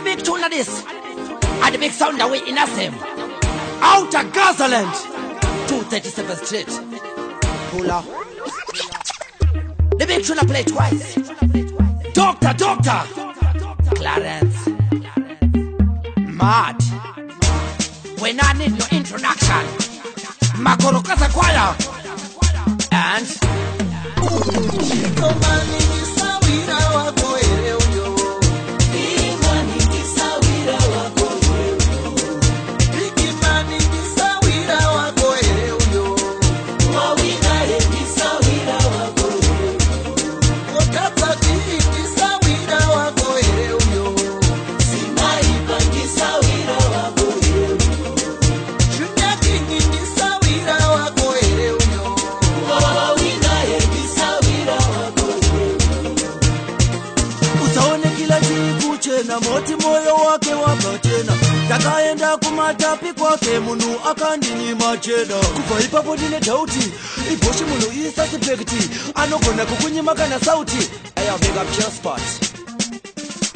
big tune of this. And the big sound that we in a same. Out of Gazaland. 237th Street. Hula. The big tune I play twice. Doctor. Clarence. Mad. When I need no introduction. Makorokaza Choir. And na moti moyo wake wakatena takaenda kumatapi kwake munhu akandinyima cheda kubva ipapo ndine dhauti ibhoshi munhu isasipekiti anogona kukunyima kana sauti ayabeka pure spot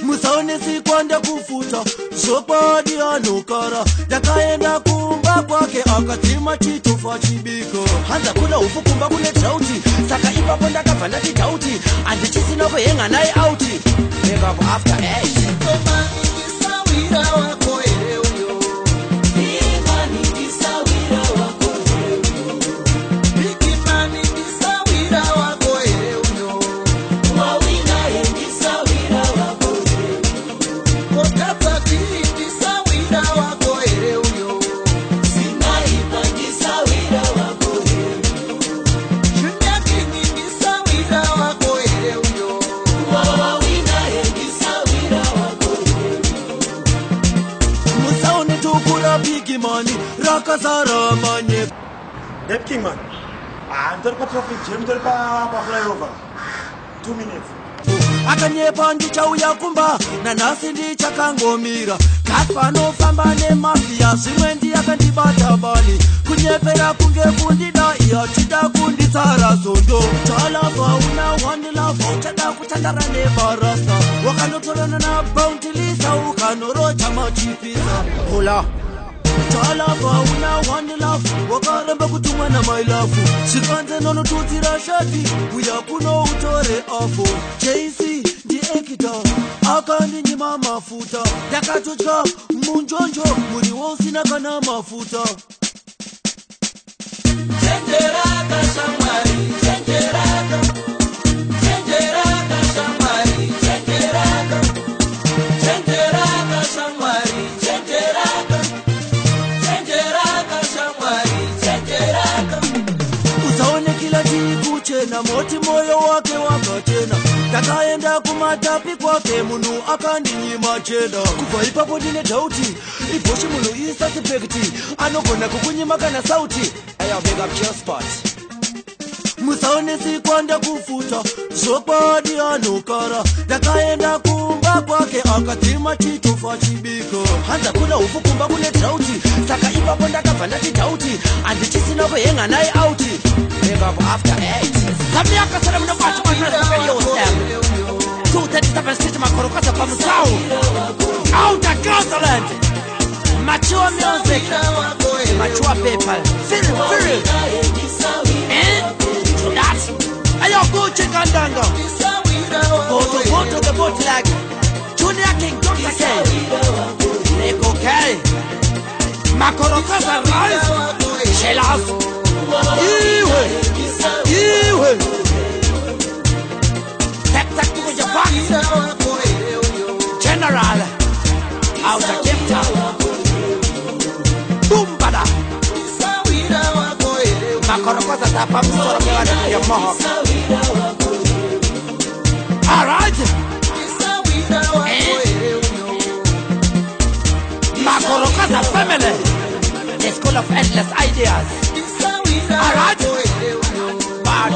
musaonesi kwanda kufuta zvokwadi anokara takaenda kumba kwake akadzima chitofa chibiko hanza kuna ufu kumba kune dhauti saka ipapo ndakabva ndati dhauti handichisina kuhenga naye auti make up after 8 Rakazara manye Dep King man Andar pa traffic jam dar pa flyover 2 minutes akanyepa ndichauya kumba nanhasi ndichakangomira kafanofamba nemafia zvimwe ndiyakandibata bani kunyepera kunge kundida iyachida kunditsara zondo talava una wandilava uchada kutandara nebarasa wakanotorana nabauntilisa ukanorocha machipisa Hula. talava una wandilava wakaramba kutumwa namailafu zvikanze nonotutsira shati uya kuno utore afo jc ndiekita akandinyima mafuta ndakatotya munjonjo muriwo usina kana mafuta chenjeraka shamwari chenjeraka chenjeraka shamwari chenjeraka chenjeraka shamwari chenjeraka chenjeraka shamwari chenjeraka usaone kila chiku chena moti moyo wake wakatena takaenda kumatapi kwake munhu akandinyima cheda kubva ipapo ndine dhauti ibhoshi munhu isasipekiti anogona kukunyima kana sauti ayabeka pure spot musaonesi kwanda kufuta zvokwadi anokara takaenda kumba kwake akadzima chitofa chibiko hanza kuna ufu kumba kune dhauti saka ipapo ndakabva ndati dhauti handichisina kuhenga naye auti make up after 8 Samni akasara munobata radio stem 237 Street Makorokaza pamusau Out of Gazaland Mature music Mature people Feel That Ayo Gucci Kandanga Go to the boat like Junior King Dr. K Neko K Makorokaza Rise Shelas Iwe Tap to your box General Out of Cape Town Boom bada Makorokaza tapa msoro mewa ya moho Alright Makorokaza family The school of endless ideas Alright Bad